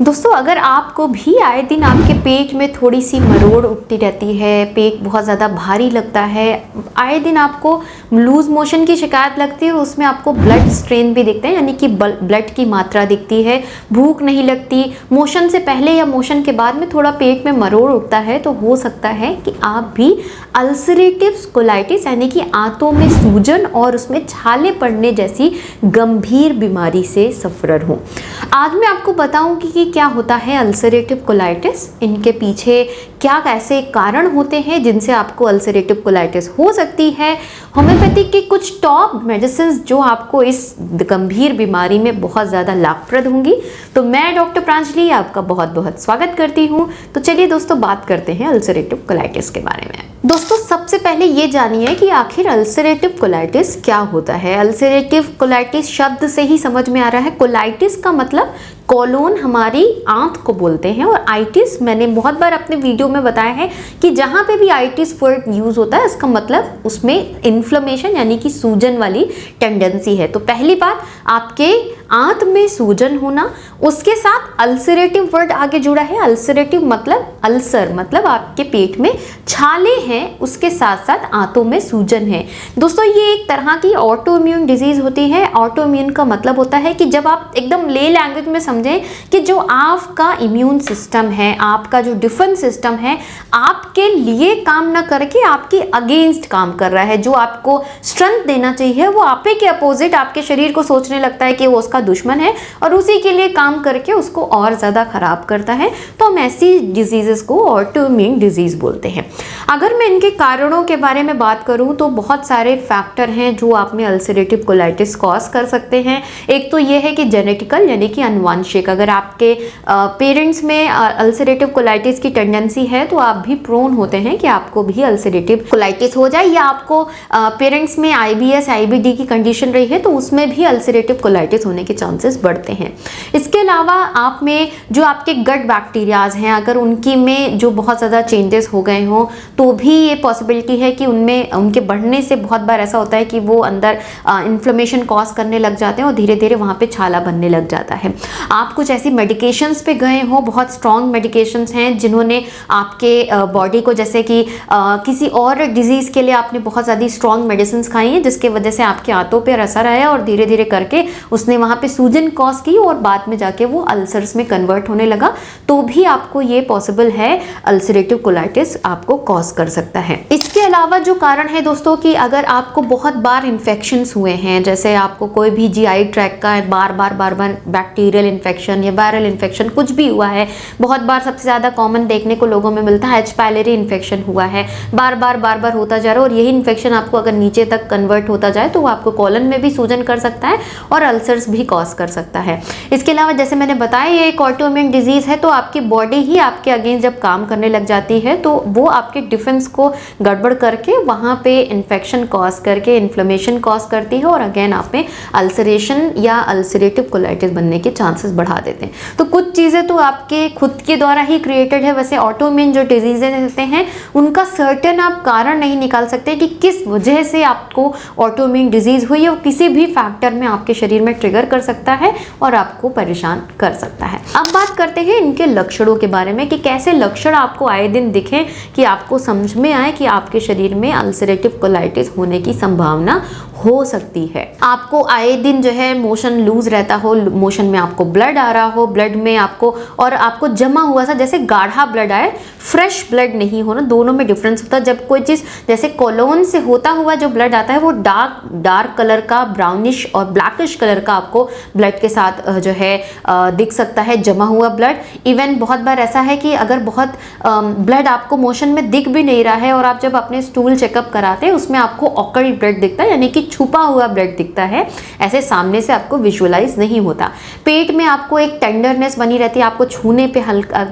दोस्तों, अगर आपको भी आए दिन आपके पेट में थोड़ी सी मरोड़ उठती रहती है, पेट बहुत ज़्यादा भारी लगता है, आए दिन आपको लूज मोशन की शिकायत लगती है और उसमें आपको ब्लड स्ट्रेन भी दिखते हैं, यानी कि ब्लड की मात्रा दिखती है, भूख नहीं लगती, मोशन से पहले या मोशन के बाद में थोड़ा पेट में मरोड़ उठता है, तो हो सकता है कि आप भी अल्सरेटिव कोलाइटिस यानी कि आंतों में सूजन और उसमें छाले पड़ने जैसी गंभीर बीमारी से सफ़रर हो। आज मैं आपको बताऊंगी कि क्या होता है अल्सरेटिव कोलाइटिस, इनके पीछे क्या ऐसे कारण होते हैं जिनसे आपको अल्सरेटिव कोलाइटिस हो सकती है, होम्योपैथिक की कुछ टॉप मेडिसिन जो आपको इस गंभीर बीमारी में बहुत ज़्यादा लाभप्रद होंगी। तो मैं डॉक्टर प्रांजलि आपका बहुत बहुत स्वागत करती हूँ। तो चलिए दोस्तों, बात करते हैं अल्सरेटिव कोलाइटिस के बारे में। दोस्तों, सबसे पहले ये जानिए कि आखिर अल्सरेटिव कोलाइटिस क्या होता है। अल्सरेटिव कोलाइटिस शब्द से ही समझ में आ रहा है। कोलाइटिस का मतलब कोलोन हमारी आंत को बोलते हैं, और आइटिस मैंने बहुत बार अपने वीडियो में बताया है कि जहाँ पे भी आइटिस वर्ड यूज होता है इसका मतलब उसमें इन्फ्लेमेशन यानी कि सूजन वाली टेंडेंसी है। तो पहली बात, आपके आंत में सूजन होना, उसके साथ अल्सरेटिव वर्ड आगे जुड़ा है। अल्सरेटिव मतलब अल्सर, मतलब आपके पेट में छाले हैं, उसके साथ साथ आंतों में सूजन है। दोस्तों, ये एक तरह की ऑटो इम्यून डिजीज होती है। ऑटो इम्यून का मतलब होता है कि जब आप एकदम ले लैंग्वेज में समझें कि जो आपका इम्यून सिस्टम है, आपका जो डिफेंस सिस्टम है, आपके लिए काम ना करके आपके अगेंस्ट काम कर रहा है। जो आपको स्ट्रेंथ देना चाहिए वो आपे के अपोजिट आपके शरीर को सोचने लगता है कि वो उसका दुश्मन है और उसी के लिए काम करके उसको और ज़्यादा खराब करता है। तो हम ऐसी डिजीजेस को ऑटो इम्यून डिजीज बोलते हैं। अगर मैं इनके कारणों के बारे में बात करूं तो बहुत सारे फैक्टर हैं जो आप में अल्सरेटिव कोलाइटिस कॉज कर सकते हैं। एक तो ये है कि जेनेटिकल यानी कि अनुवांशिक, अगर आपके पेरेंट्स में अल्सरेटिव कोलाइटिस की टेंडेंसी है तो आप भी प्रोन होते हैं कि आपको भी अल्सरेटिव कोलाइटिस हो जाए, या आपको पेरेंट्स में IBS IBD की कंडीशन रही है तो उसमें भी अल्सरेटिव कोलाइटिस होने के चांसेस बढ़ते हैं। इसके अलावा आप में जो आपके गट बैक्टीरियाज हैं, अगर उनकी में जो बहुत ज़्यादा चेंजेस हो गए हों तो भी ये पॉसिबिलिटी है कि उनमें उनके बढ़ने से बहुत बार ऐसा होता है कि वो अंदर इन्फ्लेमेशन कॉज करने लग जाते हैं और धीरे धीरे वहाँ पे छाला बनने लग जाता है। आप कुछ ऐसी मेडिकेशंस पे गए हो, बहुत स्ट्रॉन्ग मेडिकेशंस हैं जिन्होंने आपके बॉडी को, जैसे कि किसी और डिजीज़ के लिए आपने बहुत ज़्यादा स्ट्रॉन्ग मेडिसिन खाई हैं जिसके वजह से आपके आंतों पर असर आया और धीरे धीरे करके उसने वहाँ पे सूजन कॉज की और बाद में जाके वो अल्सर्स में कन्वर्ट होने लगा, तो भी आपको ये पॉसिबल है अल्सरेटिव कोलाइटिस आपको कॉज कर सकता है। इसके अलावा जो कारण है दोस्तों कि अगर आपको बहुत बार इन्फेक्शंस हुए हैं, जैसे आपको कोई भी GI ट्रैक का बार बार बैक्टीरियल इन्फेक्शन या वायरल इन्फेक्शन कुछ भी हुआ है, बहुत बार सबसे ज़्यादा कॉमन देखने को लोगों में मिलता है H. pylori इन्फेक्शन हुआ है, बार बार होता जा रहा है और यही इन्फेक्शन आपको अगर नीचे तक कन्वर्ट होता जाए तो वो आपको कॉलन में भी सूजन कर सकता है और अल्सर्स भी कॉज कर सकता है। इसके अलावा जैसे मैंने बताया ये एक ऑटो इम्यून डिजीज है, तो आपकी बॉडी ही आपके अगेंस्ट जब काम करने लग जाती है तो वो आपके डिफेंस को गड़बड़ करके वहाँ पे इन्फेक्शन कॉज करके इन्फ्लेमेशन कॉज करती है और अगेन आप में अल्सरेशन या अल्सरेटिव कोलाइटिस बनने के चांसेस बढ़ा देते हैं। तो कुछ चीज़ें तो आपके खुद के द्वारा ही क्रिएटेड है। वैसे ऑटो इम्यून जो डिजीजेज होते हैं उनका सर्टेन आप कारण नहीं निकाल सकते कि किस वजह से आपको ऑटो इम्यून डिजीज हुई है, वो किसी भी फैक्टर में आपके शरीर में ट्रिगर कर सकता है और आपको परेशान कर सकता है। अब बात करते हैं इनके लक्षणों के बारे में कि कैसे लक्षण आपको आए दिन दिखें कि आपको समझ में आए कि आपके शरीर में अल्सरेटिव कोलाइटिस होने की संभावना हो सकती है। आपको आए दिन जो है मोशन लूज रहता हो, मोशन में आपको ब्लड आ रहा हो, ब्लड में आपको जमा हुआ सा जैसे गाढ़ा ब्लड आए, फ्रेश ब्लड नहीं होना, दोनों में डिफरेंस होता है। जब कोई चीज़ जैसे कोलोन से होता हुआ जो ब्लड आता है वो डार्क कलर का, ब्राउनिश और ब्लैकिश कलर का आपको ब्लड के साथ जो है दिख सकता है, जमा हुआ ब्लड। इवन बहुत बार ऐसा है कि अगर बहुत ब्लड आपको मोशन में दिख भी नहीं रहा है और आप जब अपने स्टूल चेकअप कराते हैं उसमें आपको ऑकल्ट ब्लड दिखता है, यानी कि छुपा हुआ ब्लड दिखता है, ऐसे सामने से आपको विजुअलाइज नहीं होता। पेट में आपको एक टेंडरनेस बनी रहती है, आपको छूने पे हल्का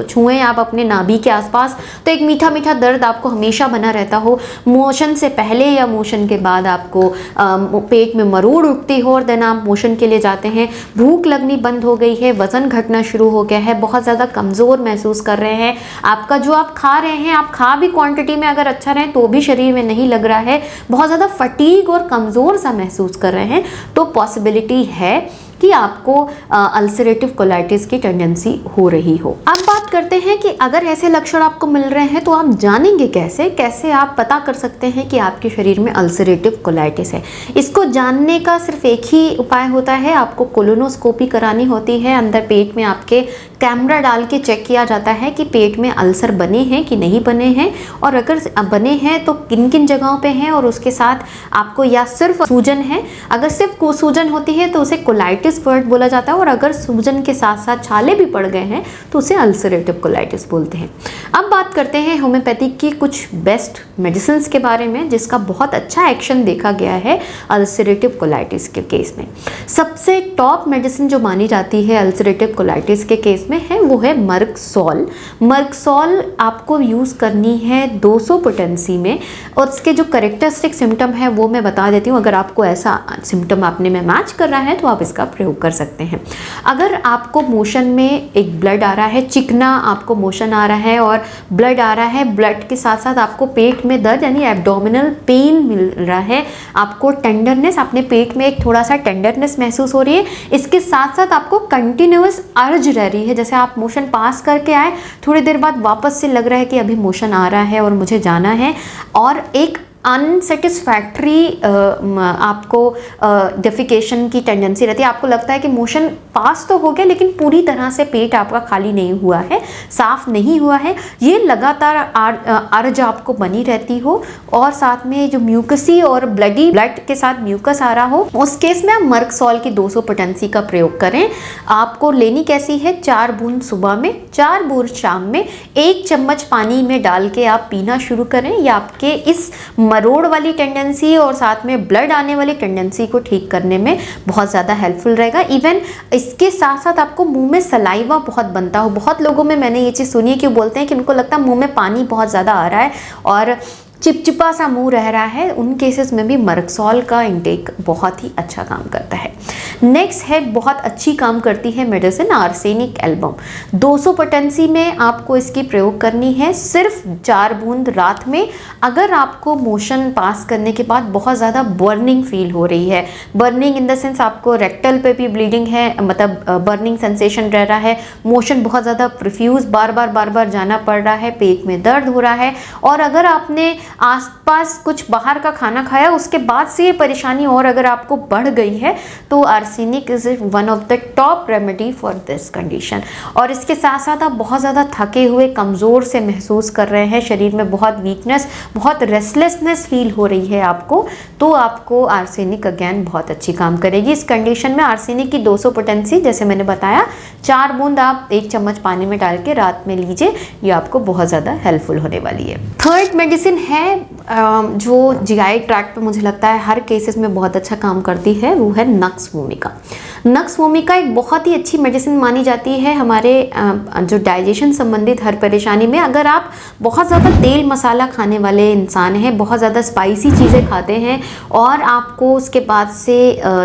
छुएं आप अपने नाभि के आसपास तो एक मीठा मीठा दर्द आपको हमेशा बना रहता हो। मोशन से पहले या मोशन के बाद आपको पेट में मरोड़ उठती हो और देन आप मोशन के लिए जाते हैं, भूख लगनी बंद हो गई है, वजन घटना शुरू हो गया है, बहुत ज़्यादा कमज़ोर महसूस कर रहे हैं, आपका जो आप खा रहे हैं आप खा भी क्वांटिटी में अगर अच्छा रहे तो भी शरीर में नहीं लग रहा है, बहुत ज़्यादा फटीग और कमज़ोर सा महसूस कर रहे हैं, तो पॉसिबिलिटी है कि आपको अल्सरेटिव कोलाइटिस की टेंडेंसी हो रही हो। अब बात करते हैं कि अगर ऐसे लक्षण आपको मिल रहे हैं तो आप जानेंगे कैसे आप पता कर सकते हैं कि आपके शरीर में अल्सरेटिव कोलाइटिस है। इसको जानने का सिर्फ एक ही उपाय होता है, आपको कोलोनोस्कोपी करानी होती है। अंदर पेट में आपके कैमरा डाल के चेक किया जाता है कि पेट में अल्सर बने हैं कि नहीं बने हैं, और अगर बने हैं तो किन किन जगहों पे हैं, और उसके साथ आपको या सिर्फ सूजन है, अगर सिर्फ सूजन होती है तो उसे कोलाइटिस वर्ड बोला जाता है, और अगर सूजन के साथ साथ छाले भी पड़ गए हैं तो उसे अल्सरेटिव कोलाइटिस बोलते हैं। अब बात करते हैं होम्योपैथिक की कुछ बेस्ट मेडिसिन के बारे में जिसका बहुत अच्छा एक्शन देखा गया है अल्सरेटिव कोलाइटिस के केस में। सबसे टॉप मेडिसिन जो मानी जाती है अल्सरेटिव कोलाइटिस के केस में है वो है मर्कसॉल। मर्कसॉल आपको यूज़ करनी है 200 पोटेंसी में, और इसके जो करेक्टरिस्टिक सिम्टम है वो मैं बता देती हूँ। अगर आपको ऐसा सिम्टम अपने में मैच कर रहा है तो आप इसका प्रयोग कर सकते हैं। अगर आपको मोशन में एक ब्लड आ रहा है, चिकना आपको मोशन आ रहा है और ब्लड आ रहा है, ब्लड के साथ साथ आपको पेट में दर्द यानी एब्डोमिनल पेन मिल रहा है, आपको टेंडरनेस, अपने पेट में एक थोड़ा सा टेंडरनेस महसूस हो रही है, इसके साथ साथ आपको कंटिन्यूअस अर्ज रह रही है, जैसे आप मोशन पास करके आए, थोड़ी देर बाद वापस से लग रहा है कि अभी मोशन आ रहा है और मुझे जाना है, और एक अनसेटिस्फैक्ट्री आपको डेफिकेशन की टेंडेंसी रहती है। आपको लगता है कि मोशन पास तो हो गया लेकिन पूरी तरह से पेट आपका खाली नहीं हुआ है, साफ नहीं हुआ है, ये लगातार अर्ज आपको बनी रहती हो, और साथ में जो म्यूकसी और ब्लड के साथ म्यूकस आ रहा हो, उस केस में आप मर्कसॉल की 200 पोटेंसी का प्रयोग करें। आपको लेनी कैसी है, 4 बूंद सुबह में, 4 बूंद शाम में, 1 चम्मच पानी में डाल के आप पीना शुरू करें। ये आपके इस मरोड़ वाली टेंडेंसी और साथ में ब्लड आने वाली टेंडेंसी को ठीक करने में बहुत ज़्यादा हेल्पफुल रहेगा। इवन इसके साथ साथ आपको मुंह में सलाइवा बहुत बनता हो, बहुत लोगों में मैंने ये चीज़ सुनी है कि वो बोलते हैं कि उनको लगता है मुंह में पानी बहुत ज़्यादा आ रहा है और चिपचिपा सा मुंह रह रहा है, उन केसेस में भी मर्कसॉल का इंटेक बहुत ही अच्छा काम करता है। नेक्स्ट है, बहुत अच्छी काम करती है मेडिसिन आर्सेनिक एल्बम। 200 पोटेंसी में आपको इसकी प्रयोग करनी है, सिर्फ 4 बूंद रात में। अगर आपको मोशन पास करने के बाद बहुत ज़्यादा बर्निंग फील हो रही है, बर्निंग इन द सेंस आपको रेक्टल पे भी ब्लीडिंग है, मतलब बर्निंग सेंसेशन रह रहा है, मोशन बहुत ज़्यादा प्रोफ्यूज बार बार जाना पड़ रहा है, पेट में दर्द हो रहा है, और अगर आपने आसपास कुछ बाहर का खाना खाया उसके बाद से ये परेशानी और अगर आपको बढ़ गई है तो arsenic is one of the top remedy for this condition. और इसके साथ साथ आप बहुत ज़्यादा थके हुए, कमज़ोर से महसूस कर रहे हैं, शरीर में बहुत वीकनेस, बहुत रेस्टलेसनेस फील हो रही है आपको, तो आपको आर्सेनिक अगेन बहुत अच्छी काम करेगी। इस कंडीशन में आर्सेनिक की 200 पोटेंसी जैसे मैंने बताया, 4 बूंद आप 1 चम्मच पानी में डाल के रात में लीजिए, ये आपको बहुत ज़्यादा हेल्पफुल होने वाली है। थर्ड मेडिसिन है जो जीआई ट्रैक्ट पे मुझे लगता है हर केसेस में बहुत अच्छा काम करती है, वो है नक्स वोमिका। नक्स वोमिका एक बहुत ही अच्छी मेडिसिन मानी जाती है हमारे जो डाइजेशन संबंधित हर परेशानी में। अगर आप बहुत ज़्यादा तेल मसाला खाने वाले इंसान हैं, बहुत ज़्यादा स्पाइसी चीज़ें खाते हैं और आपको उसके बाद से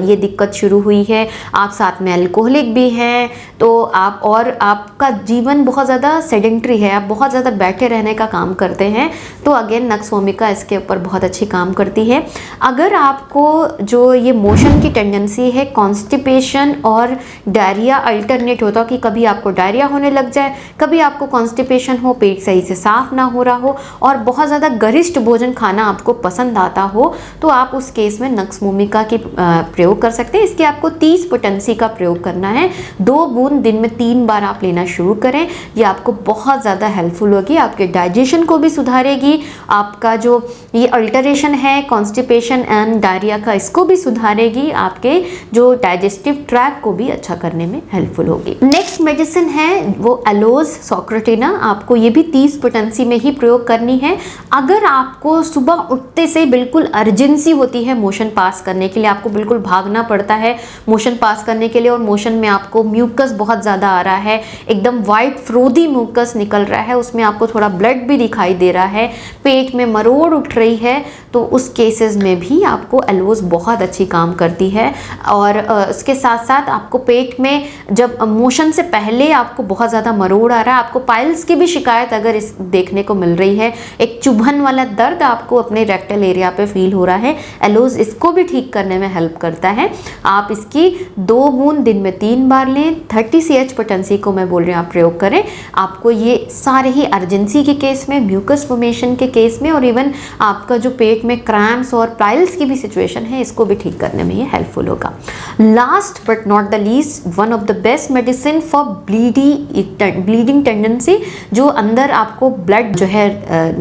ये दिक्कत शुरू हुई है, आप साथ में अल्कोहलिक भी हैं, तो आप और आपका जीवन बहुत ज़्यादा सेडेंट्री है, आप बहुत ज़्यादा बैठे रहने का काम करते हैं, तो अगेन नक्स वोमिका इसके ऊपर बहुत अच्छी काम करती है। अगर आपको जो ये मोशन की टेंडेंसी है, कॉन्स्टिपेशन और डायरिया अल्टरनेट होता हो कि कभी आपको डायरिया होने लग जाए, कभी आपको कॉन्स्टिपेशन हो, पेट सही से साफ ना हो रहा हो और बहुत ज़्यादा गरिष्ठ भोजन खाना आपको पसंद आता हो, तो आप उस केस में नक्स वोमिका की प्रयोग कर सकते हैं। इसकी आपको 30 पोटेंसी का प्रयोग करना है, 2 बूंद दिन में 3 बार आप लेना शुरू करें। ये आपको बहुत ज़्यादा हेल्पफुल होगी, आपके डाइजेशन को भी सुधारेगी, आपका जो ये अल्टरेशन है कॉन्स्टिपेशन एंड डायरिया का, इसको भी सुधारेगी, आपके जो डाइजेस्टिव ट्रैक को भी अच्छा करने में हेल्पफुल होगी। नेक्स्ट मेडिसिन है वो एलोज सॉक्रेटिना, आपको ये भी 30 पोटेंसी में ही प्रयोग करनी है। अगर आपको सुबह उठते से बिल्कुल अर्जेंसी होती है मोशन पास करने के लिए, आपको बिल्कुल भागना पड़ता है मोशन पास करने के लिए और मोशन में आपको म्यूकस बहुत ज़्यादा आ रहा है, एकदम वाइट फ्रोदी म्यूकस निकल रहा है, उसमें आपको थोड़ा ब्लड भी दिखाई दे रहा है, पेट में मरोड़ उठ रही है, तो उस केसेस में भी आपको एलोज बहुत अच्छी काम करती है। और इसके इसके साथ साथ आपको पेट में जब मोशन से पहले आपको बहुत ज़्यादा मरोड़ आ रहा है, आपको पाइल्स की भी शिकायत अगर इस देखने को मिल रही है, एक चुभन वाला दर्द आपको अपने रेक्टल एरिया पे फील हो रहा है, एलोज इसको भी ठीक करने में हेल्प करता है। आप इसकी 2 बूंद दिन में 3 बार लें। 30 CH पोटेंसी को मैं बोल रही हूँ आप प्रयोग करें। आपको ये सारे ही अर्जेंसी के केस में, म्यूकस फॉर्मेशन के केस में और इवन आपका जो पेट में क्रैम्प्स और पाइल्स की भी सिचुएशन है, इसको भी ठीक करने में ये हेल्पफुल होगा। Last but not the least, one of the best medicine for bleeding tendency, जो अंदर आपको ब्लड जो है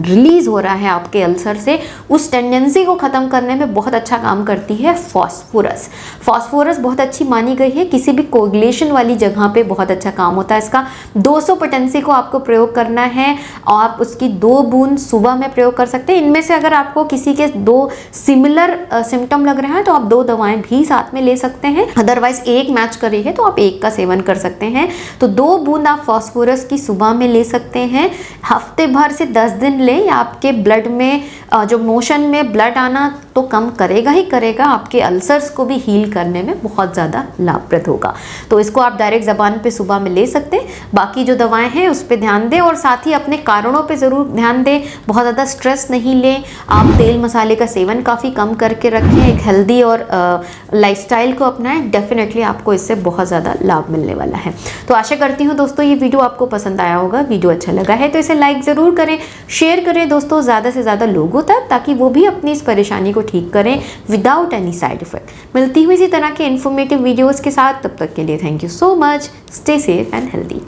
रिलीज हो रहा है आपके अल्सर से, उस टेंडेंसी को खत्म करने में बहुत अच्छा काम करती है फास्फोरस। फास्फोरस बहुत अच्छी मानी गई है, किसी भी कोगुलेशन वाली जगह पे बहुत अच्छा काम होता है इसका। 200 पोटेंसी को आपको प्रयोग करना है, आप उसकी 2 बूंद सुबह में प्रयोग कर सकते हैं। इनमें से अगर आपको किसी के 2 सिमिलर सिम्टम लग रहे हैं तो आप 2 दवाएं भी साथ में ले सकते हैं, अदरवाइज एक मैच कर रही है तो आप एक का सेवन कर सकते हैं। तो 2 बूंद आप फास्फोरस की सुबह में ले सकते हैं। हफ्ते भर से 10 दिन लें, आपके ब्लड में जो मोशन में ब्लड आना तो कम करेगा ही करेगा, आपके अल्सर्स को भी हील करने में बहुत ज़्यादा लाभप्रद होगा। तो इसको आप डायरेक्ट ज़बान पे सुबह में ले सकते हैं। बाकी जो दवाएं हैं उस पर ध्यान दें और साथ ही अपने कारणों पे ज़रूर ध्यान दें। बहुत ज़्यादा स्ट्रेस नहीं लें, आप तेल मसाले का सेवन काफ़ी कम करके रखें, एक हेल्दी और लाइफस्टाइल को अपनाएं। डेफिनेटली आपको इससे बहुत ज़्यादा लाभ मिलने वाला है। तो आशा करती हूँ दोस्तों ये वीडियो आपको पसंद आया होगा। वीडियो अच्छा लगा है तो इसे लाइक ज़रूर करें, शेयर करें दोस्तों ज़्यादा से ज़्यादा लोगों तक, ताकि वो भी अपनी इस परेशानी को ठीक करें विदाउट एनी साइड इफेक्ट। मिलती हुई इसी तरह के इन्फॉर्मेटिव वीडियोज़ के साथ, तब तक के लिए thank you so much. Stay safe and healthy.